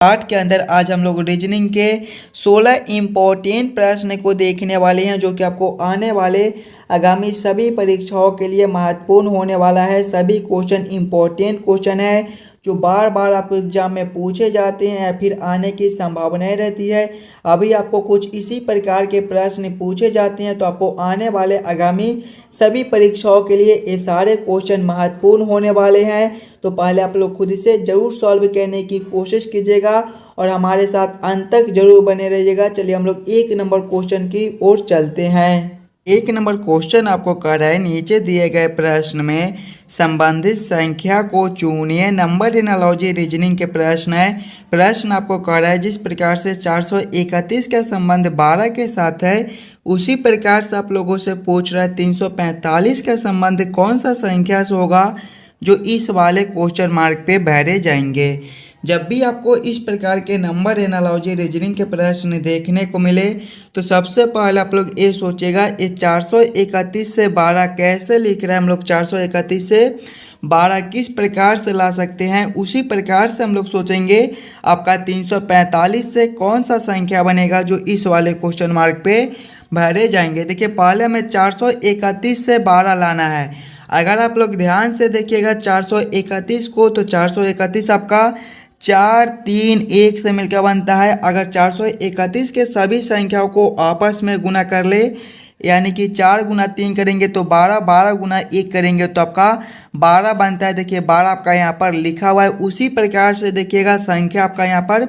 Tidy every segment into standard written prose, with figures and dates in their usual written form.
Part के अंदर आज हम लोग रीजनिंग के 16 इम्पोर्टेंट प्रश्न को देखने वाले हैं, जो कि आपको आने वाले आगामी सभी परीक्षाओं के लिए महत्वपूर्ण होने वाला है। सभी क्वेश्चन इम्पोर्टेंट क्वेश्चन है जो बार बार आपको एग्जाम में पूछे जाते हैं या फिर आने की संभावनाएं रहती है। अभी आपको कुछ इसी प्रकार के प्रश्न पूछे जाते हैं, तो आपको आने वाले आगामी सभी परीक्षाओं के लिए ये सारे क्वेश्चन महत्वपूर्ण होने वाले हैं। तो पहले आप लोग खुद से ज़रूर सॉल्व करने की कोशिश कीजिएगा और हमारे साथ अंत तक जरूर बने रहिएगा। चलिए हम लोग 1 नंबर क्वेश्चन की ओर चलते हैं। 1 नंबर क्वेश्चन आपको कह रहा है, नीचे दिए गए प्रश्न में संबंधित संख्या को चुनिए। नंबर एनालॉजी रीजनिंग के प्रश्न है। प्रश्न आपको कह रहा है, जिस प्रकार से 431 का संबंध 12 के साथ है, उसी प्रकार से आप लोगों से पूछ रहा है 345 का संबंध कौन सा संख्या से होगा जो इस वाले क्वेश्चन मार्क पे भरे जाएंगे। जब भी आपको इस प्रकार के नंबर एनालॉजी रीजनिंग के प्रश्न देखने को मिले, तो सबसे पहले आप लोग ये सोचेगा ये 431 से 12 कैसे लिख रहे हैं। हम लोग 431 से 12 किस प्रकार से ला सकते हैं, उसी प्रकार से हम लोग सोचेंगे आपका 345 से कौन सा संख्या बनेगा जो इस वाले क्वेश्चन मार्क पे भरे जाएंगे। देखिए पहले हमें 431 से 12 लाना है। अगर आप लोग ध्यान से देखिएगा 431 को, तो 431 आपका 4, 3, 1 से मिलकर बनता है। अगर 431 के सभी संख्याओं को आपस में गुना कर ले, यानी कि 4 गुना 3 करेंगे तो 12, 12 गुना 1 करेंगे तो आपका 12 बनता है। देखिए 12 आपका यहाँ पर लिखा हुआ है। उसी प्रकार से देखिएगा संख्या आपका यहाँ पर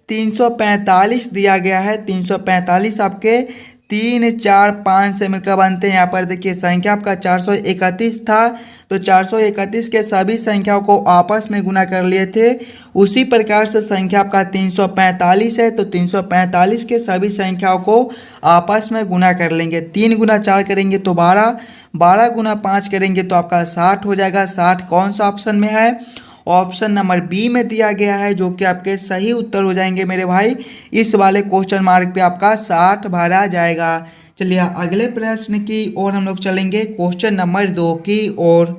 345 दिया गया है। 345 आपके 3, 4, 5 से मिलकर बनते हैं। यहाँ पर देखिए संख्या आपका 431 था, तो 431 के सभी संख्याओं को आपस में गुना कर लिए थे। उसी प्रकार से संख्या आपका 345 है, तो 345 के सभी संख्याओं को आपस में गुना कर लेंगे। 3 गुना 4 करेंगे तो 12, 12 गुना 5 करेंगे तो आपका 60 हो जाएगा। 60 कौन सा ऑप्शन में है? ऑप्शन नंबर बी में दिया गया है, जो कि आपके सही उत्तर हो जाएंगे मेरे भाई। इस वाले क्वेश्चन मार्क पे आपका 60 भरा जाएगा। चलिए अगले प्रश्न की ओर हम लोग चलेंगे, क्वेश्चन नंबर 2 की ओर।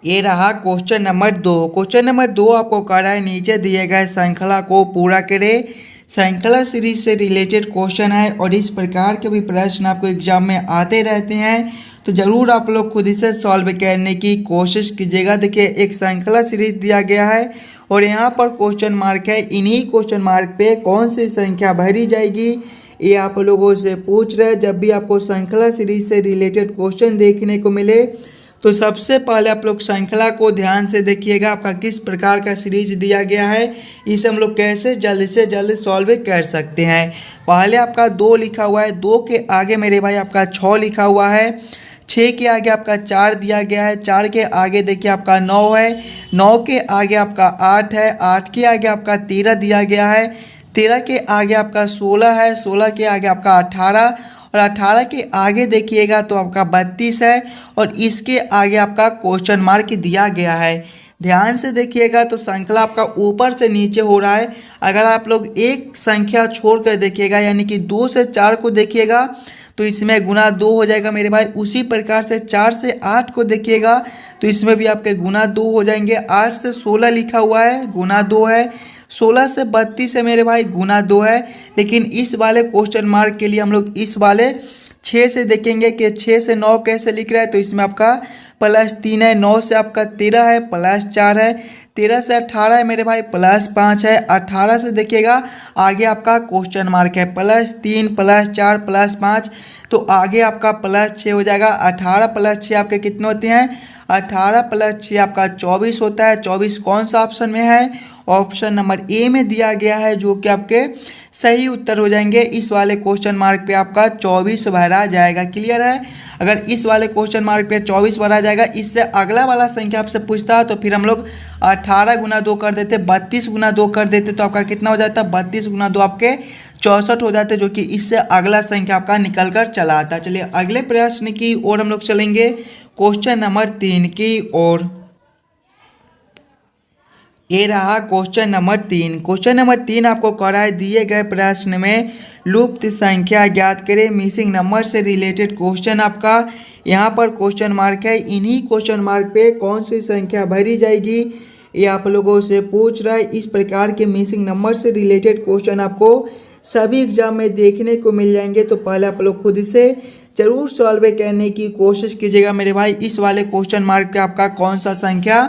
ये रहा क्वेश्चन नंबर 2। क्वेश्चन नंबर 2 आपको कह रहा है, नीचे दिए गए श्रृंखला को पूरा करें। श्रृंखला सीरीज से रिलेटेड क्वेश्चन है और इस प्रकार के भी प्रश्न आपको एग्जाम में आते रहते हैं, तो ज़रूर आप लोग खुद से सॉल्व करने की कोशिश कीजिएगा। देखिए एक श्रृंखला सीरीज दिया गया है और यहाँ पर क्वेश्चन मार्क है। इन्हीं क्वेश्चन मार्क पे कौन सी संख्या भरी जाएगी, ये आप लोगों से पूछ रहे हैं। जब भी आपको श्रृंखला सीरीज से रिलेटेड क्वेश्चन देखने को मिले, तो सबसे पहले आप लोग श्रृंखला को ध्यान से देखिएगा, आपका किस प्रकार का सीरीज दिया गया है, इसे हम लोग कैसे जल्द से जल्द सॉल्व कर सकते हैं। पहले आपका 2 लिखा हुआ है, 2 के आगे मेरे भाई आपका 6 लिखा हुआ है, 6 के आगे आपका 4 दिया गया है, 4 के आगे देखिए आपका 9 है, 9 के आगे आपका 8 है, 8 के आगे आपका 13 दिया गया है, 13 के आगे आपका 16 है, 16 के आगे आपका 18 और 18 के आगे देखिएगा तो आपका 32 है और इसके आगे आपका क्वेश्चन मार्क दिया गया है। ध्यान से देखिएगा तो श्रृंखला आपका ऊपर से नीचे हो रहा है। अगर आप लोग एक संख्या छोड़कर देखिएगा, यानी कि 2 से 4 को देखिएगा, तो इसमें गुना 2 हो जाएगा मेरे भाई। उसी प्रकार से 4 से 8 को देखिएगा तो इसमें भी आपके गुना 2 हो जाएंगे। 8 से 16 लिखा हुआ है, गुना 2 है। 16 से 32 है मेरे भाई, गुना 2 है। लेकिन इस वाले क्वेश्चन मार्क के लिए हम लोग इस वाले 6 से देखेंगे कि 6 से 9 कैसे लिख रहा है, तो इसमें आपका +3 है, 9 से आपका 13 है, +4 है, 13 से 18 है मेरे भाई, +5 है, 18 से देखिएगा आगे आपका क्वेश्चन मार्क है, +3, +4, +5, तो आगे आपका +6 हो जाएगा। 18 + 6 आपके कितने होते हैं? 18 + 6 आपका 24 होता है। 24 कौन सा ऑप्शन में है? ऑप्शन नंबर ए में दिया गया है, जो कि आपके सही उत्तर हो जाएंगे। इस वाले क्वेश्चन मार्क पे आपका 24 भरा जाएगा। क्लियर है? अगर इस वाले क्वेश्चन मार्क पे 24 भरा जाएगा, इससे अगला वाला संख्या आपसे पूछता है तो फिर हम लोग 18 गुना 2 कर देते, 32 गुना 2 कर देते, तो आपका कितना हो जाता? 32 गुना 2 आपके 64 हो जाते, जो कि इससे अगला संख्या आपका निकल कर चला आता। चलिए अगले प्रश्न की ओर हम लोग चलेंगे, क्वेश्चन नंबर 3 की ओर। ये रहा क्वेश्चन नंबर 3। क्वेश्चन नंबर 3 आपको कह रहा है, दिए गए प्रश्न में लुप्त संख्या ज्ञात करें। मिसिंग नंबर से रिलेटेड क्वेश्चन आपका यहाँ पर क्वेश्चन मार्क है। इन्हीं क्वेश्चन मार्क पे कौन सी संख्या भरी जाएगी, ये आप लोगों से पूछ रहा है। इस प्रकार के मिसिंग नंबर से रिलेटेड क्वेश्चन आपको सभी एग्जाम में देखने को मिल जाएंगे। तो पहले आप लोग खुद से जरूर सॉल्व करने की कोशिश कीजिएगा मेरे भाई। इस वाले क्वेश्चन मार्क पे आपका कौन सा संख्या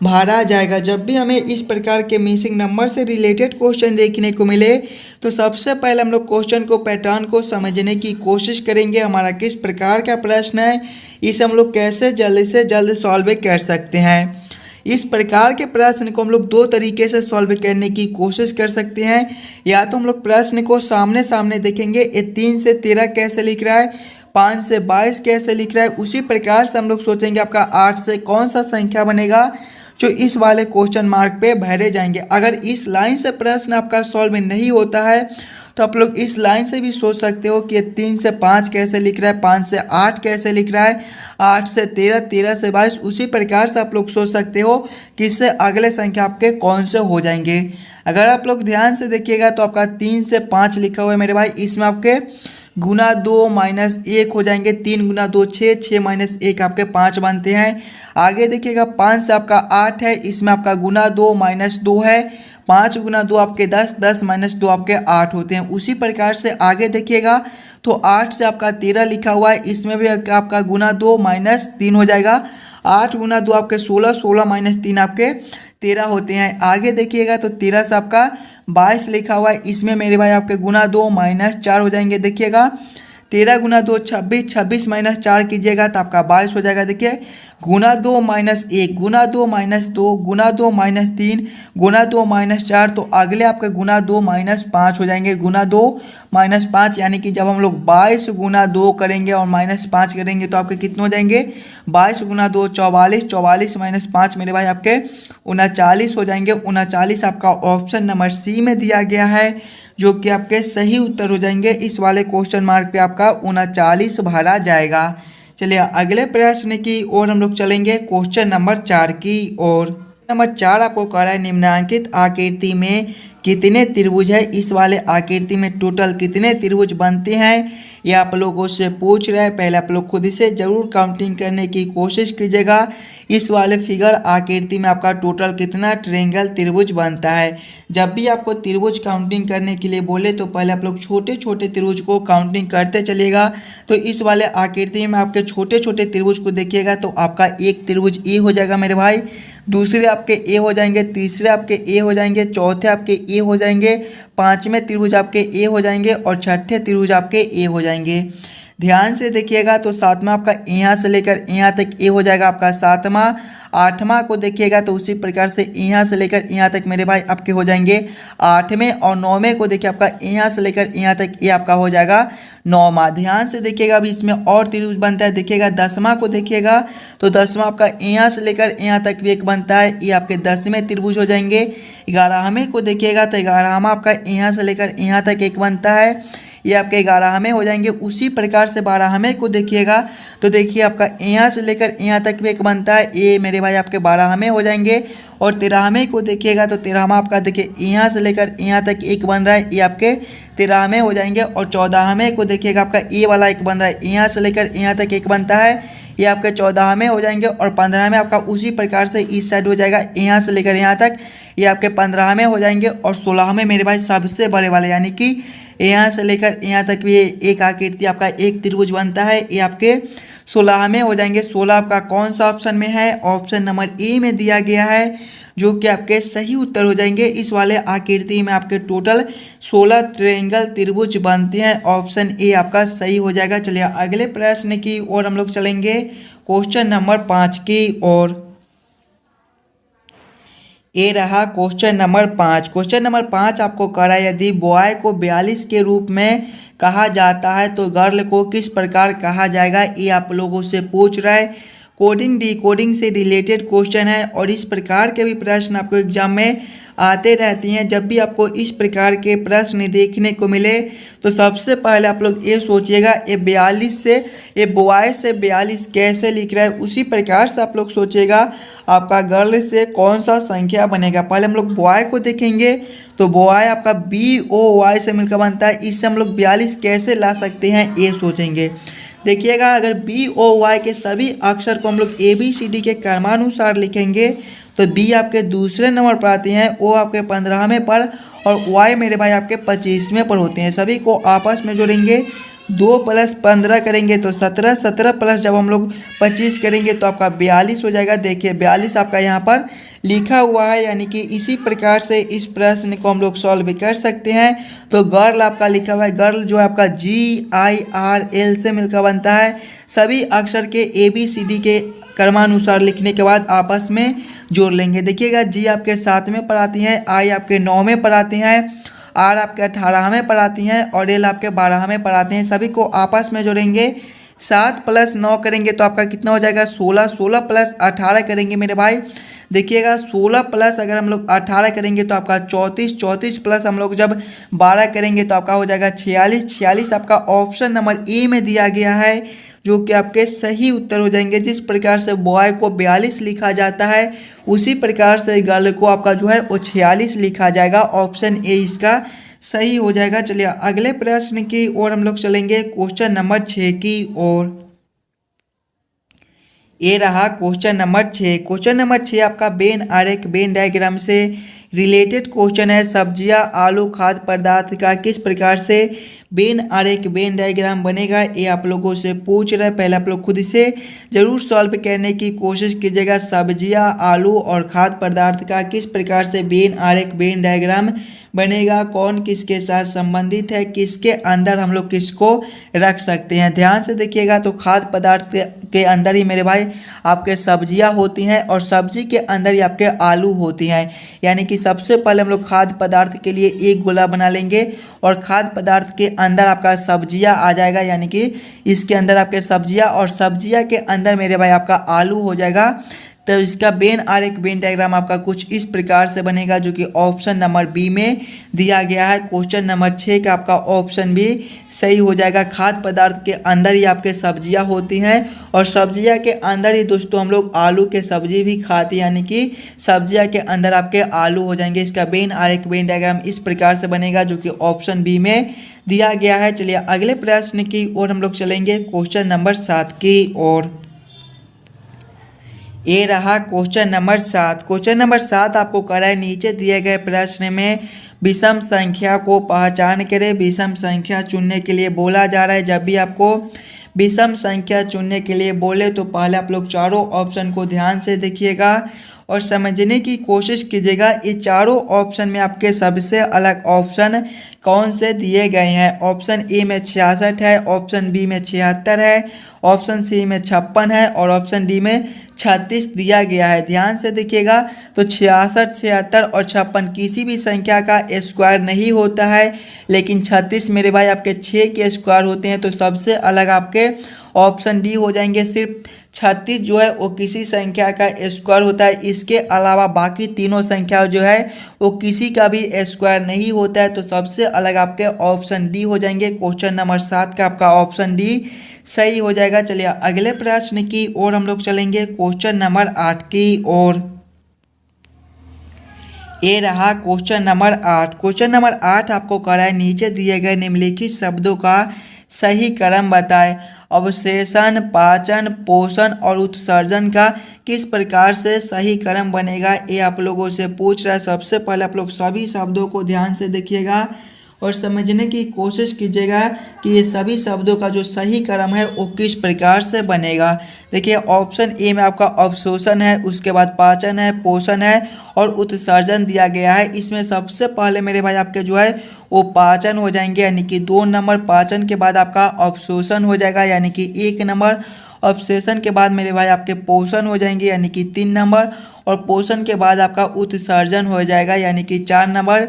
भरा जाएगा। जब भी हमें इस प्रकार के मिसिंग नंबर से रिलेटेड क्वेश्चन देखने को मिले तो सबसे पहले हम लोग क्वेश्चन को पैटर्न को समझने की कोशिश करेंगे। हमारा किस प्रकार का प्रश्न है, इसे हम लोग कैसे जल्द से जल्द सॉल्व कर सकते हैं। इस प्रकार के प्रश्न को हम लोग दो तरीके से सॉल्व करने की कोशिश कर सकते हैं। या तो हम लोग प्रश्न को सामने सामने देखेंगे, ये 3 से 13 कैसे लिख रहा है, 5 से 22 कैसे लिख रहा है। उसी प्रकार से हम लोग सोचेंगे आपका 8 से कौन सा संख्या बनेगा जो इस वाले क्वेश्चन मार्क पे भरे जाएंगे। अगर इस लाइन से प्रश्न आपका सॉल्व नहीं होता है तो आप लोग इस लाइन से भी सोच सकते हो कि 3 से 5 कैसे लिख रहा है, 5 से 8 कैसे लिख रहा है, 8 से 13, 13 से 22। उसी प्रकार से आप लोग सोच सकते हो कि इससे अगले संख्या आपके कौन से हो जाएंगे। अगर आप लोग ध्यान से देखिएगा तो आपका 3 से 5 लिखा हुआ है मेरे भाई, इसमें आपके गुना 2 माइनस 1 हो जाएंगे। 3 गुना 2 6, 6 माइनस 1 आपके 5 बनते हैं। आगे देखिएगा 5 से आपका 8 है, इसमें आपका गुना 2 माइनस 2 है। 5 गुना 2 आपके 10, 10 माइनस 2 आपके 8 होते हैं। उसी प्रकार से आगे देखिएगा तो 8 से आपका 13 लिखा हुआ है, इसमें भी आपका गुना 2 माइनस 3 हो जाएगा। 8 गुना 2 आपके 16, 16 माइनस 3 आपके 13 होते हैं। आगे देखिएगा तो 13 से आपका 22 लिखा हुआ है, इसमें मेरे भाई आपके गुना 2 माइनस 4 हो जाएंगे। देखिएगा 13 गुना 2 26, 26 माइनस 4 कीजिएगा तो आपका 22 हो जाएगा। देखिए गुना 2 माइनस 1, गुना 2 माइनस 2, गुना 2 माइनस 3, गुना 2 माइनस 4, तो अगले आपके गुना 2 माइनस 5 हो जाएंगे। गुना 2 माइनस 5 यानी कि जब हम लोग 22 गुना 2 करेंगे और माइनस 5 करेंगे तो आपके कितने हो जाएंगे, 22 गुना 2 44, 44 माइनस 5 मेरे भाई आपके 39 हो जाएंगे। 39 आपका ऑप्शन नंबर सी में दिया गया है, जो कि आपके सही उत्तर हो जाएंगे। इस वाले क्वेश्चन मार्क पे आपका 39 भरा जाएगा। चलिए अगले प्रश्न की ओर हम लोग चलेंगे, क्वेश्चन नंबर 4 की ओर। नंबर 4 आपको कह रहा है निम्नलिखित आकृति में कितने त्रिभुज है। इस वाले आकृति में टोटल कितने त्रिभुज बनते हैं ये आप लोगों से पूछ रहा है। पहले आप लोग खुद से जरूर काउंटिंग करने की कोशिश कीजिएगा। इस वाले फिगर आकृति में आपका टोटल कितना ट्रायंगल त्रिभुज बनता है। जब भी आपको त्रिभुज काउंटिंग करने के लिए बोले तो पहले आप लोग छोटे छोटे त्रिभुज को काउंटिंग करते चलिएगा। तो इस वाले आकृति में आपके छोटे छोटे त्रिभुज को देखिएगा तो आपका एक त्रिभुज ए हो जाएगा मेरे भाई, दूसरे आपके ए हो जाएंगे, तीसरे आपके ए हो जाएंगे, चौथे आपके ए हो जाएंगे, पांचवें त्रिभुज आपके ए हो जाएंगे और छठे त्रिभुज आपके ए हो जाएंगे। ध्यान से देखिएगा तो सातवां आपका यहाँ से लेकर यहाँ तक ए हो जाएगा आपका सातवां। आठवां को देखिएगा तो उसी प्रकार से यहाँ से लेकर यहाँ तक मेरे भाई आपके हो जाएंगे आठवें। और नौवें को देखिए आपका यहाँ से लेकर यहाँ तक ये आपका हो जाएगा नौवां। ध्यान से देखिएगा अभी इसमें और त्रिभुज बनता है। देखिएगा 10वां को देखिएगा तो 10वां आपका यहाँ से लेकर यहाँ तक भी एक बनता है, ये आपके 10वें त्रिभुज हो जाएंगे। 11वें को देखिएगा तो 11वां आपका यहाँ से लेकर यहाँ तक एक बनता है, ये आपके 11वें हो जाएंगे। उसी प्रकार से 12वें को देखिएगा तो देखिए आपका यहाँ से लेकर यहाँ तक भी एक बनता है, ये मेरे भाई आपके 12वें हो जाएंगे। और 13वें को देखिएगा तो 13वां आपका देखिए यहाँ से लेकर यहाँ तक एक बन रहा है, ये आपके 13वें हो जाएंगे। और 14वें को देखिएगा आपका ये वाला एक बन रहा है, यहाँ से लेकर यहाँ तक एक बनता है, ये आपके 14वें हो जाएंगे। और 15वें आपका उसी प्रकार से इस साइड हो जाएगा, यहाँ से लेकर यहाँ तक ये आपके 15वें हो जाएंगे। और 16वें मेरे भाई सबसे बड़े वाले यानी कि यहाँ से लेकर यहाँ तक भी एक आकृति आपका एक त्रिभुज बनता है, ये आपके 16वें हो जाएंगे। 16 आपका कौन सा ऑप्शन में है, ऑप्शन नंबर ए में दिया गया है, जो कि आपके सही उत्तर हो जाएंगे। इस वाले आकृति में आपके टोटल 16 ट्रायंगल त्रिभुज बनते हैं, ऑप्शन ए आपका सही हो जाएगा। चलिए अगले प्रश्न की ओर हम लोग चलेंगे, क्वेश्चन नंबर 5 की ओर। ये रहा क्वेश्चन नंबर 5। क्वेश्चन नंबर 5 आपको कह रहा है यदि बॉय को 42 के रूप में कहा जाता है तो गर्ल को किस प्रकार कहा जाएगा, ये आप लोगों से पूछ रहा है। कोडिंग डिकोडिंग से रिलेटेड क्वेश्चन है और इस प्रकार के भी प्रश्न आपको एग्जाम में आते रहती हैं। जब भी आपको इस प्रकार के प्रश्न देखने को मिले तो सबसे पहले आप लोग ये सोचिएगा ये 42 से ये बॉय से 42 कैसे लिख रहा है। उसी प्रकार से आप लोग सोचिएगा आपका गर्ल से कौन सा संख्या बनेगा। पहले हम लोग बॉय को देखेंगे तो बॉय आपका BOY से मिलकर बनता है, इससे हम लोग 42 कैसे ला सकते हैं ये सोचेंगे। देखिएगा अगर BOY के सभी अक्षर को हम लोग ABCD के क्रमानुसार लिखेंगे तो बी आपके दूसरे नंबर पर आती हैं, ओ आपके 15वें पर और वाई मेरे भाई आपके 25वें पर होते हैं। सभी को आपस में जोड़ेंगे, 2 + 15 करेंगे तो 17, 17 प्लस जब हम लोग 25 करेंगे तो आपका 42 हो जाएगा। देखिए 42 आपका यहाँ पर लिखा हुआ है, यानी कि इसी प्रकार से इस प्रश्न को हम लोग सॉल्व कर सकते हैं। तो गर्ल आपका लिखा हुआ है, गर्ल जो है आपका GIRL से मिलकर बनता है। सभी अक्षर के ABCD के क्रमानुसार लिखने के बाद आपस में जोड़ लेंगे। देखिएगा जी आपके 7वें पर आती हैं, आई आपके 9वें पर आती हैं, आर आपके 18वें पर आती हैं और एल आपके 12वें पर आते हैं। सभी को आपस में जोड़ेंगे, 7 + 9 करेंगे तो आपका कितना हो जाएगा 16, 16 + 18 करेंगे मेरे भाई। देखिएगा 16 प्लस अगर हम लोग 18 करेंगे तो आपका 34, 34 प्लस हम लोग जब 12 करेंगे तो आपका हो जाएगा 46, 46 आपका ऑप्शन नंबर ए में दिया गया है, जो कि आपके सही उत्तर हो जाएंगे। जिस प्रकार से बॉय को 42 लिखा जाता है उसी प्रकार से गर्ल को आपका जो है वो 46 लिखा जाएगा। ऑप्शन ए इसका सही हो जाएगा। चलिए अगले प्रश्न की ओर हम लोग चलेंगे, क्वेश्चन नंबर 6 की ओर। ये रहा क्वेश्चन नंबर 6। क्वेश्चन नंबर 6 आपका वेन आरेख वेन डायग्राम से रिलेटेड क्वेश्चन है। सब्जियां आलू खाद्य पदार्थ का किस प्रकार से वेन आरेख वेन डायग्राम बनेगा, ये आप लोगों से पूछ रहे हैं। पहले आप लोग खुद से जरूर सॉल्व करने की कोशिश कीजिएगा। सब्जियां आलू और खाद्य पदार्थ का किस प्रकार से वेन आरेख वेन डायग्राम बनेगा, कौन किसके साथ संबंधित है, किसके अंदर हम लोग किसको रख सकते हैं। ध्यान से देखिएगा तो खाद्य पदार्थ के अंदर ही मेरे भाई आपके सब्जियां होती हैं और सब्जी के अंदर ही आपके आलू होती हैं। यानी कि सबसे पहले हम लोग खाद्य पदार्थ के लिए एक गोला बना लेंगे और खाद्य पदार्थ के अंदर आपका सब्जियां आ जाएगा, यानी कि इसके अंदर आपके सब्जियां और सब्जियां के अंदर मेरे भाई आपका आलू हो जाएगा। तो इसका वेन आरेख वेन डायग्राम आपका कुछ इस प्रकार से बनेगा, जो कि ऑप्शन नंबर बी में दिया गया है। क्वेश्चन नंबर 6 का आपका ऑप्शन भी सही हो जाएगा। खाद्य पदार्थ के अंदर ही आपके सब्जियां होती हैं और सब्जियां के अंदर ही दोस्तों हम लोग आलू के सब्जी भी खाते हैं, यानी कि सब्जियां के अंदर आपके आलू हो जाएंगे। इसका वेन आरेख वेन डायग्राम इस प्रकार से बनेगा, जो कि ऑप्शन बी में दिया गया है। चलिए अगले प्रश्न की ओर हम लोग चलेंगे, क्वेश्चन नंबर 7 की ओर। ये रहा क्वेश्चन नंबर 7। क्वेश्चन नंबर 7 आपको करा है, नीचे दिए गए प्रश्न में विषम संख्या को पहचान करें। विषम संख्या चुनने के लिए बोला जा रहा है। जब भी आपको विषम संख्या चुनने के लिए बोले तो पहले आप लोग चारों ऑप्शन को ध्यान से देखिएगा और समझने की कोशिश कीजिएगा। ये चारों ऑप्शन में आपके सबसे अलग ऑप्शन कौन से दिए गए हैं। ऑप्शन ए में 66 है, ऑप्शन बी में 76 है, ऑप्शन सी में 56 है और ऑप्शन डी में 36 दिया गया है। ध्यान से देखिएगा तो 66, 76 और 56 किसी भी संख्या का स्क्वायर नहीं होता है, लेकिन 36 मेरे भाई आपके 6 के स्क्वायर होते हैं। तो सबसे अलग आपके ऑप्शन डी हो जाएंगे। सिर्फ 36 जो है वो किसी संख्या का स्क्वायर होता है, इसके अलावा बाकी तीनों संख्या जो है वो किसी का भी स्क्वायर नहीं होता है। तो सबसे अलग आपके ऑप्शन डी हो जाएंगे। क्वेश्चन नंबर 7 का आपका ऑप्शन डी सही हो जाएगा। चलिए अगले प्रश्न की ओर हम लोग चलेंगे, क्वेश्चन नंबर 8 की ओर। ये रहा क्वेश्चन नंबर 8। क्वेश्चन नंबर 8 आपको करा है, नीचे दिए गए निम्नलिखित शब्दों का सही क्रम बताएं। अवशेषण, पाचन, पोषण और उत्सर्जन का किस प्रकार से सही क्रम बनेगा, ये आप लोगों से पूछ रहा है। सबसे पहले आप लोग सभी शब्दों को ध्यान से देखिएगा और समझने की कोशिश कीजिएगा कि ये सभी शब्दों का जो सही क्रम है वो किस प्रकार से बनेगा। देखिए ऑप्शन ए में आपका अवशोषण है, उसके बाद पाचन है, पोषण है और उत्सर्जन दिया गया है। इसमें सबसे पहले मेरे भाई आपके जो है वो पाचन हो जाएंगे, यानी कि 2 नंबर। पाचन के बाद आपका अवशोषण हो जाएगा, यानी कि 1 नंबर। अवशेषण के बाद मेरे भाई आपके पोषण हो जाएंगे, यानी कि 3 नंबर। और पोषण के बाद आपका उत्सर्जन हो जाएगा, यानी कि 4 नंबर।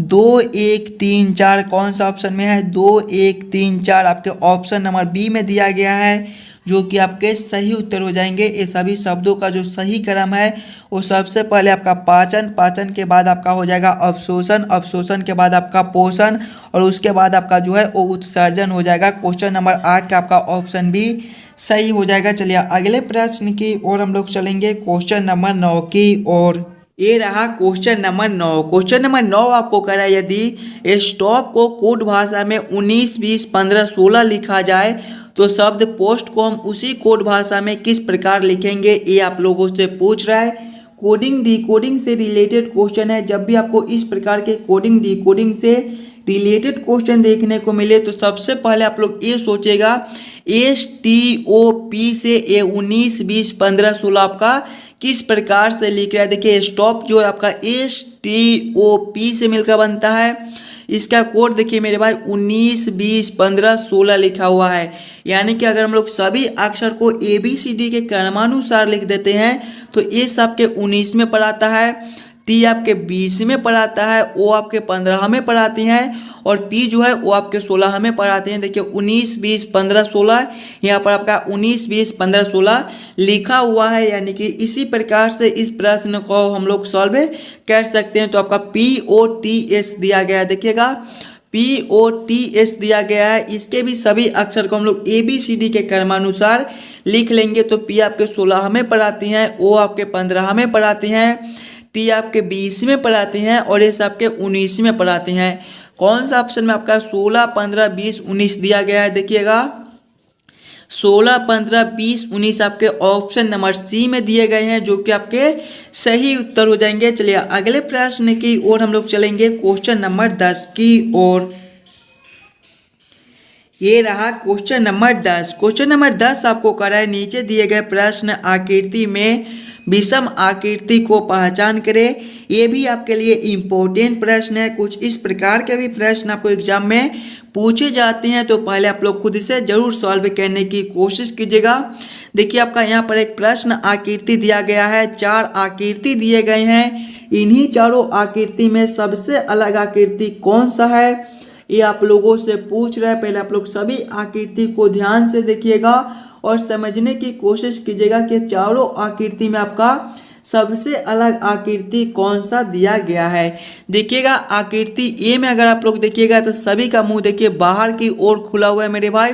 2, 1, 3, 4 कौन सा ऑप्शन में है, 2, 1, 3, 4 आपके ऑप्शन नंबर बी में दिया गया है, जो कि आपके सही उत्तर हो जाएंगे। ये सभी शब्दों का जो सही क्रम है वो सबसे पहले आपका पाचन, पाचन के बाद आपका हो जाएगा अवशोषण, अवशोषण के बाद आपका पोषण और उसके बाद आपका जो है वो उत्सर्जन हो जाएगा। क्वेश्चन नंबर 8 का आपका ऑप्शन बी सही हो जाएगा। चलिए अगले प्रश्न की ओर हम लोग चलेंगे, क्वेश्चन नंबर 9 की ओर। ये रहा क्वेश्चन नंबर 9। क्वेश्चन नंबर 9 आपको कह रहा है, यदि स्टॉप को कोड भाषा में 19, 20, 15, 16 लिखा जाए तो शब्द पोस्ट को हम उसी कोड भाषा में किस प्रकार लिखेंगे, ये आप लोगों से पूछ रहा है। कोडिंग डिकोडिंग से रिलेटेड क्वेश्चन है। जब भी आपको इस प्रकार के कोडिंग डिकोडिंग से रिलेटेड क्वेश्चन देखने को मिले तो सबसे पहले आप लोग ये सोचेगा STOP से ये 19 20 15 16 आपका किस प्रकार से लिख रहा है। देखिए स्टॉप जो है आपका STOP से मिलकर बनता है। इसका कोड देखिए मेरे भाई 19 20 15 16 लिखा हुआ है। यानी कि अगर हम लोग सभी अक्षर को ABCD के क्रमानुसार लिख देते हैं तो S आपके 19 में पढ़ाता है, T आपके 20 में पढ़ाता है, O आपके 15 में पढ़ाती हैं और P जो है वो आपके 16 में पढ़ाते हैं। देखिए 19 20 15 16 यहाँ पर आपका 19 20 15 16 लिखा हुआ है। यानी कि इसी प्रकार से इस प्रश्न को हम लोग सॉल्व कर सकते हैं। तो आपका POTS दिया गया है, देखिएगा POTS दिया गया है। इसके भी सभी अक्षर को हम लोग ABCD के क्रमानुसार लिख लेंगे। तो P आपके 16 में पढ़ाती हैं, O आपके 15 में पढ़ाती हैं, T आपके 20 में पढ़ाती हैं और S आपके 19 में पढ़ाती हैं। कौन सा ऑप्शन में आपका 16 15 20 19 दिया गया है। देखिएगा 16 15 20 19 आपके ऑप्शन नंबर C में दिए गए हैं, जो कि आपके सही उत्तर हो जाएंगे। चलिए अगले प्रश्न की ओर हम लोग चलेंगे, क्वेश्चन नंबर 10 की ओर। ये रहा क्वेश्चन नंबर 10। क्वेश्चन नंबर 10 आपको कर रहा है, नीचे दिए गए प्रश्न आकृति में विषम आकृति को पहचान करें। ये भी आपके लिए इम्पोर्टेंट प्रश्न है। कुछ इस प्रकार के भी प्रश्न आपको एग्जाम में पूछे जाते हैं, तो पहले आप लोग खुद से जरूर सॉल्व करने की कोशिश कीजिएगा। देखिए आपका यहाँ पर एक प्रश्न आकृति दिया गया है, 4 आकृति दिए गए हैं। इन्हीं चारों आकृति में सबसे अलग आकृति कौन सा है, ये आप लोगों से पूछ रहा है। पहले आप लोग सभी आकृति को ध्यान से देखिएगा और समझने की कोशिश कीजिएगा कि चारों आकृति में आपका सबसे अलग आकृति कौन सा दिया गया है। देखिएगा आकृति ए में अगर आप लोग देखिएगा तो सभी का मुंह देखिए बाहर की ओर खुला हुआ है मेरे भाई,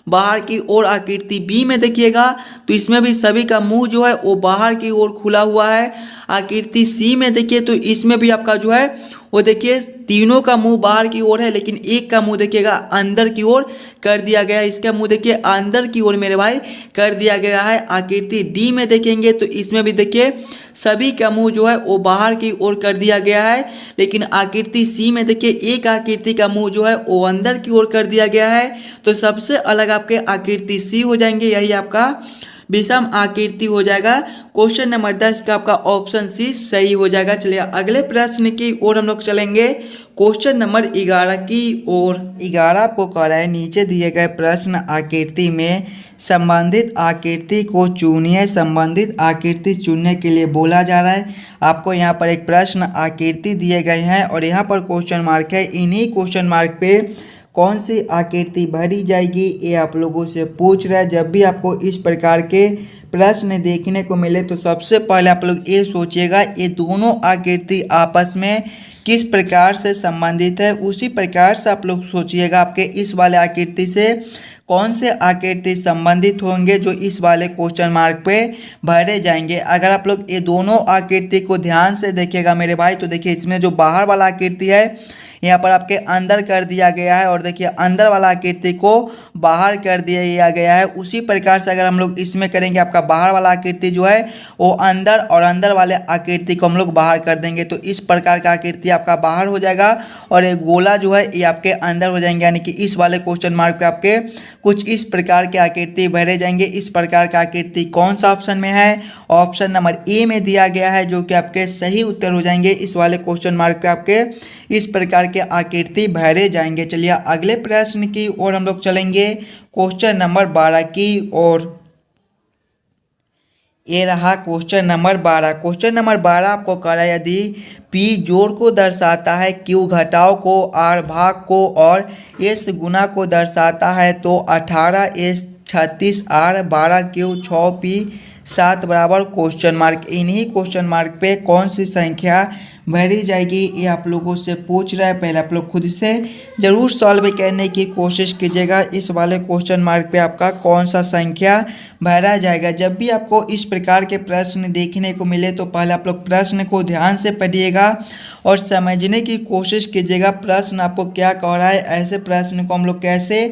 बाहर की ओर। आकृति बी में देखिएगा तो इसमें भी सभी का मुंह जो है वो बाहर की ओर खुला हुआ है। आकृति सी में देखिए तो इसमें भी आपका जो है वो देखिए तीनों का मुंह बाहर की ओर है, लेकिन एक का मुंह देखिएगा अंदर की ओर कर दिया गया है। इसका मुंह देखिए अंदर की ओर मेरे भाई कर दिया गया है। आकृति डी में देखेंगे तो इसमें भी देखिए सभी का मुंह जो है वो बाहर की ओर कर दिया गया है, लेकिन आकृति सी में देखिए एक आकृति का मुंह जो है वो अंदर की ओर कर दिया गया है। तो सबसे अलग आपके आकृति सी हो जाएंगे, यही आपका विषम आकृति हो जाएगा। क्वेश्चन नंबर 10 का आपका ऑप्शन सी सही हो जाएगा। चलिए अगले प्रश्न की ओर हम लोग चलेंगे, क्वेश्चन नंबर 11 की ओर। 11 आपको कह रहा है, नीचे दिए गए प्रश्न आकृति में संबंधित आकृति को चुनिए। संबंधित आकृति चुनने के लिए बोला जा रहा है। आपको यहाँ पर एक प्रश्न आकृति दिए गए हैं और यहाँ पर क्वेश्चन मार्क है। इन्हीं क्वेश्चन मार्क पे कौन सी आकृति भरी जाएगी ये आप लोगों से पूछ रहा है। जब भी आपको इस प्रकार के प्रश्न देखने को मिले तो सबसे पहले आप लोग ये सोचिएगा ये दोनों आकृति आपस में किस प्रकार से संबंधित है। उसी प्रकार से आप लोग सोचिएगा आपके इस वाले आकृति से कौन से आकृति संबंधित होंगे जो इस वाले क्वेश्चन मार्क पे भरे जाएंगे। अगर आप लोग ये दोनों आकृति को ध्यान से देखिएगा मेरे भाई तो देखिए इसमें जो बाहर वाला आकृति है यहाँ पर आपके अंदर कर दिया गया है और देखिए अंदर वाला आकृति को बाहर कर दिया गया है। उसी प्रकार से अगर हम लोग इसमें करेंगे आपका बाहर वाला आकृति जो है वो अंदर और अंदर वाले आकृति को हम लोग बाहर कर देंगे, तो इस प्रकार का आकृति आपका बाहर हो जाएगा और एक गोला जो है ये आपके अंदर हो जाएंगे। यानी कि इस वाले क्वेश्चन मार्क पे आपके कुछ इस प्रकार के आकृति भरे जाएंगे। इस प्रकार का आकृति कौन सा ऑप्शन में है, ऑप्शन नंबर ए में दिया गया है, जो कि आपके सही उत्तर हो जाएंगे। इस वाले क्वेश्चन मार्क पे आपके इस प्रकार के आकृति भरे जाएंगे। चलिए अगले प्रश्न की ओर हम लोग चलेंगे, क्वेश्चन नंबर 12 की ओर। ये रहा क्वेश्चन नंबर 12। क्वेश्चन नंबर 12 आपको कह रहा है यदि P जोड़ को दर्शाता है, Q घटाव को, R भाग को और S गुना को दर्शाता है तो 18S 36 R 12 Q 6 P 7 बराबर क्वेश्चन मार्क। इन्हीं क्वेश्चन मार्क पे कौन सी संख्या भरी जाएगी ये आप लोगों से पूछ रहा है। पहले आप लोग खुद से ज़रूर सॉल्व करने की कोशिश कीजिएगा इस वाले क्वेश्चन मार्क पे आपका कौन सा संख्या भरा जाएगा। जब भी आपको इस प्रकार के प्रश्न देखने को मिले तो पहले आप लोग प्रश्न को ध्यान से पढ़िएगा और समझने की कोशिश कीजिएगा प्रश्न आपको क्या कह रहा है। ऐसे प्रश्न को हम लोग कैसे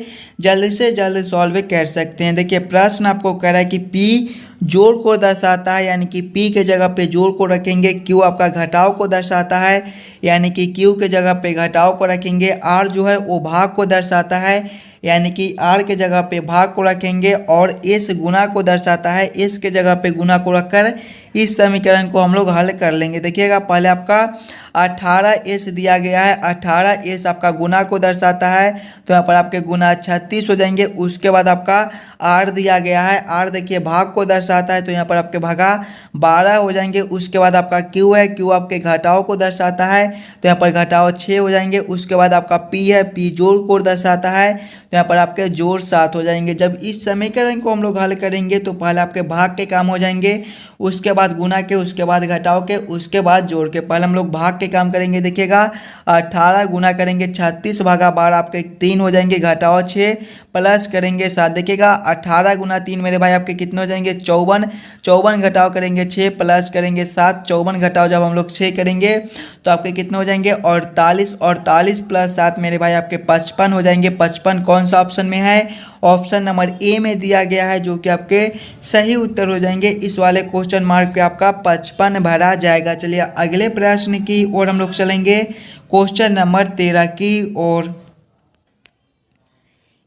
जल्द से जल्द सॉल्व कर सकते हैं। देखिए प्रश्न आपको कह रहा है कि P जोड़ को दर्शाता है, यानी कि P के जगह पे जोड़ को रखेंगे। Q आपका घटाव को दर्शाता है, यानी कि Q के जगह पे घटाव को रखेंगे। R जो है वो भाग को दर्शाता है, यानी कि R के जगह पे भाग को रखेंगे। और S गुना को दर्शाता है, S के जगह पे गुना को रखकर इस समीकरण को हम लोग हल कर लेंगे। देखिएगा, पहले आपका 18S दिया गया है, 18S आपका गुना को दर्शाता है, तो यहाँ पर आपके गुना 36 हो जाएंगे। उसके बाद आपका R दिया गया है, R देखिए भाग को दर्शाता है, तो यहाँ पर आपके भागा 12 हो जाएंगे। उसके बाद आपका Q है, Q आपके घटाव को दर्शाता है, तो यहाँ पर घटाव 6 हो जाएंगे। उसके बाद आपका P है, P जोड़ को दर्शाता है, तो यहाँ पर आपके जोड़ 7 हो जाएंगे। जब इस समीकरण को हम लोग हल करेंगे तो पहले आपके भाग के काम हो जाएंगे, उसके बाद गुना के, उसके बाद घटाव के, उसके बाद जोड़ के। पहले हम लोग भाग के काम करेंगे। देखिएगा, 18 गुना करेंगे 36 भागा 12 आपके 3 हो जाएंगे, घटाव 6 प्लस करेंगे 7। देखिएगा, 18 गुना 3 मेरे भाई आपके कितने हो जाएंगे, 54। 54 घटाव करेंगे 6 प्लस करेंगे 7। 54 घटाव जब हम लोग 6 करेंगे तो आपके कितने हो जाएंगे, 48। 48 प्लस 7 मेरे भाई आपके 55 हो जाएंगे। 55 कौन सा ऑप्शन में है, ऑप्शन नंबर ए में दिया गया है, जो कि आपके सही उत्तर हो जाएंगे। इस वाले क्वेश्चन मार्क पे आपका 55 भरा जाएगा। चलिए अगले प्रश्न की ओर हम लोग चलेंगे, क्वेश्चन नंबर 13 की ओर।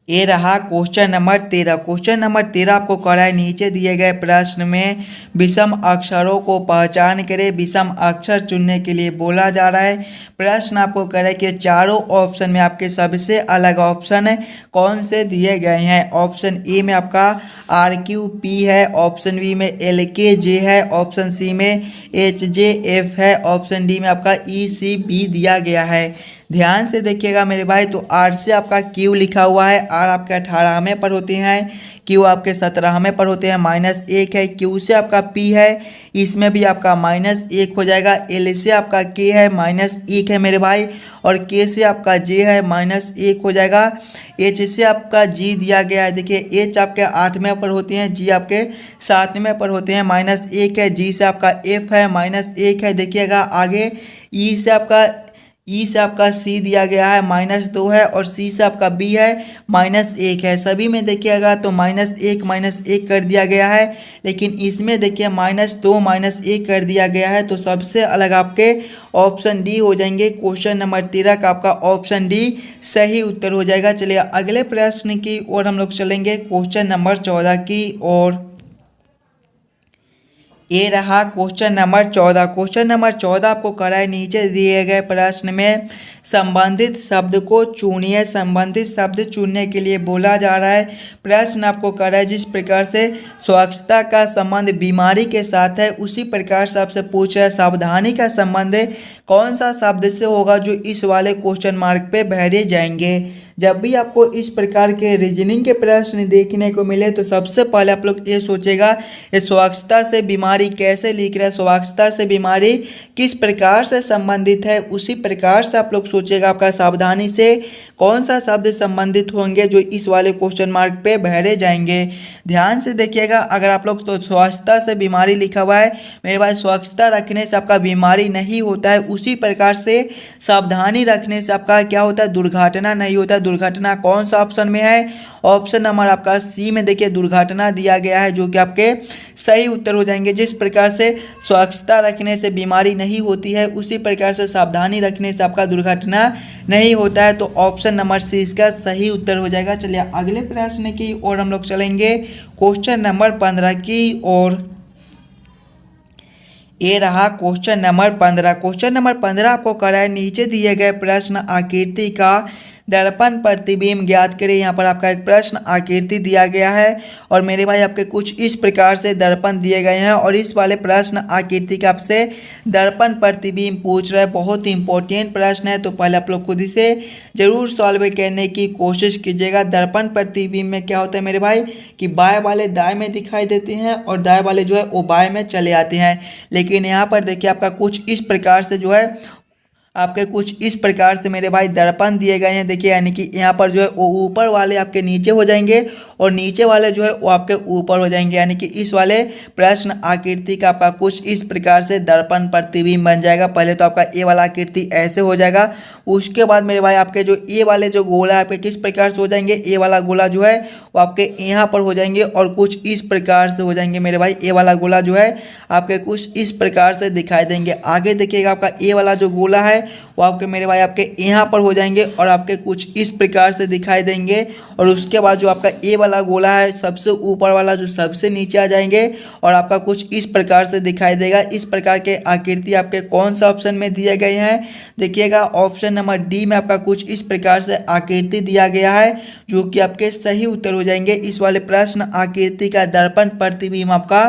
ये रहा क्वेश्चन नंबर 13। क्वेश्चन नंबर 13 आपको कह रहा है, नीचे दिए गए प्रश्न में विषम अक्षरों को पहचान करें। विषम अक्षर चुनने के लिए बोला जा रहा है। प्रश्न आपको कह रहा है कि चारों ऑप्शन में आपके सबसे अलग ऑप्शन कौन से दिए गए हैं। ऑप्शन ए में आपका RQP है, ऑप्शन बी में LKJ है, ऑप्शन सी में HJF है, ऑप्शन डी में आपका ECB दिया गया है। ध्यान से देखिएगा मेरे भाई, तो R से आपका Q लिखा हुआ है, R आपके 18वें पर होते हैं, Q आपके 17वें पर होते हैं, -1 है। Q से आपका P है, इसमें भी आपका -1 हो जाएगा। L से आपका K है, -1 है मेरे भाई, और K से आपका J है, -1 हो जाएगा। H से आपका G दिया गया है। देखिए, H आपके 8वें पर होते हैं, G आपके 7वें पर होते हैं, -1 है। G से आपका F है, -1 है। देखिएगा आगे, E से आपका C दिया गया है, -2 है, और C से आपका B है, -1 है। सभी में देखिएगा तो -1 कर दिया गया है, लेकिन इसमें देखिए -2 -1 कर दिया गया है। तो सबसे अलग आपके ऑप्शन डी हो जाएंगे। क्वेश्चन नंबर 13 का आपका ऑप्शन डी सही उत्तर हो जाएगा। चलिए अगले प्रश्न की ओर हम लोग चलेंगे, क्वेश्चन नंबर 14 की ओर। ये रहा क्वेश्चन नंबर 14। क्वेश्चन नंबर 14 आपको कह रहा है, नीचे दिए गए प्रश्न में संबंधित शब्द को चुनिए। संबंधित शब्द चुनने के लिए बोला जा रहा है। प्रश्न आपको कह रहा है, जिस प्रकार से स्वच्छता का संबंध बीमारी के साथ है, उसी प्रकार से आपसे पूछ रहा है सावधानी का संबंध कौन सा शब्द से होगा, जो इस वाले क्वेश्चन मार्क पे भरे जाएंगे। जब भी आपको इस प्रकार के रीजनिंग के प्रश्न देखने को मिले तो सबसे पहले आप लोग ये सोचेगा, ये स्वच्छता से बीमारी कैसे लिख रहा है, स्वच्छता से बीमारी किस प्रकार से संबंधित है, उसी प्रकार से आप लोग सोचेगा आपका सावधानी से कौन सा शब्द संबंधित होंगे, जो इस वाले क्वेश्चन मार्क पे भरे जाएंगे। ध्यान से देखिएगा, अगर आप लोग तो स्वच्छता से बीमारी लिखा हुआ है मेरे भाई, स्वच्छता रखने से आपका बीमारी नहीं होता है, उसी प्रकार से सावधानी रखने से आपका क्या होता है, दुर्घटना नहीं होता है। दुर्घटना कौन सा ऑप्शन में है, ऑप्शन नंबर आपका सी में देखिए दुर्घटना दिया गया है, जो कि आपके सही उत्तर हो जाएंगे। जिस प्रकार से स्वच्छता रखने से बीमारी नहीं होती है, उसी प्रकार से सावधानी रखने से आपका दुर्घटना नहीं होता है। तो ऑप्शन नंबर सी इसका सही उत्तर हो जाएगा। चलिए अगले प्रश्न की ओर हम लोग चलेंगे, क्वेश्चन नंबर 15 की ओर। ये रहा क्वेश्चन नंबर 15। क्वेश्चन नंबर 15 आपको कह रहा है, नीचे दिए गए प्रश्न आकृति का दर्पण प्रतिबिंब ज्ञात करें। यहाँ पर आपका एक प्रश्न आकृति दिया गया है, और मेरे भाई आपके कुछ इस प्रकार से दर्पण दिए गए हैं, और इस वाले प्रश्न आकृति का आपसे दर्पण प्रतिबिंब पूछ रहा है। बहुत ही इंपॉर्टेंट प्रश्न है, तो पहले आप लोग खुद इसे जरूर सॉल्व करने की कोशिश कीजिएगा। दर्पण प्रतिबिंब में क्या होता है मेरे भाई, कि बाएं वाले दाएं में दिखाई देते हैं, और दाएं वाले जो है वो बाएं में चले आते हैं। लेकिन यहाँ पर देखिए आपका कुछ इस प्रकार से जो है, आपके कुछ इस प्रकार से मेरे भाई दर्पण दिए गए हैं। देखिए, यानी कि यहाँ पर जो है वो ऊपर वाले आपके नीचे हो जाएंगे, और नीचे वाले जो है वो आपके ऊपर हो जाएंगे। यानी कि इस वाले प्रश्न आकृति का आपका कुछ इस प्रकार से दर्पण प्रतिबिंब बन जाएगा। पहले तो आपका ए वाला आकृति ऐसे हो जाएगा, उसके बाद मेरे भाई आपके जो ए वाले जो गोला आपके किस प्रकार से हो जाएंगे, ए वाला गोला जो है वो आपके यहाँ पर हो जाएंगे और कुछ इस प्रकार से हो जाएंगे मेरे भाई। ए वाला गोला जो है आपके कुछ इस प्रकार से दिखाई देंगे। आगे देखिएगा आपका ए वाला जो गोला है वो आपके मेरे भाई आपके यहाँ पर हो जाएंगे और आपके कुछ इस प्रकार से दिखाई देंगे। और उसके बाद जो आपका ए वाला गोला है सबसे ऊपर वाला जो सबसे नीचे आ जाएंगे और आपका कुछ इस प्रकार से दिखाई देगा। इस प्रकार के आकृति आपके कौन सा ऑप्शन में दिए गए हैं, देखिएगा ऑप्शन नंबर डी में आपका कुछ इस प्रकार से आकृति दिया गया है, जो कि आपके सही उत्तर हो जाएंगे। इस वाले प्रश्न आकृति का दर्पण प्रतिबिंब आपका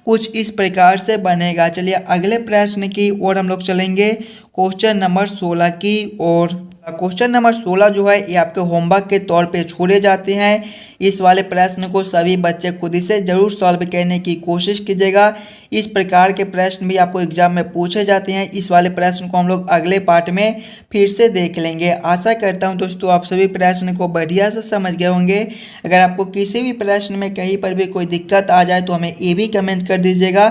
कुछ इस प्रकार से बनेगा। चलिए अगले प्रश्न की ओर हम लोग चलेंगे, क्वेश्चन नंबर 16 की ओर। क्वेश्चन नंबर 16 जो है ये आपके होमवर्क के तौर पे छोड़े जाते हैं। इस वाले प्रश्न को सभी बच्चे खुद से जरूर सॉल्व करने की कोशिश कीजिएगा। इस प्रकार के प्रश्न भी आपको एग्जाम में पूछे जाते हैं। इस वाले प्रश्न को हम लोग अगले पार्ट में फिर से देख लेंगे। आशा करता हूं दोस्तों आप सभी प्रश्न को बढ़िया से समझ गए होंगे। अगर आपको किसी भी प्रश्न में कहीं पर भी कोई दिक्कत आ जाए तो हमें ये भी कमेंट कर दीजिएगा।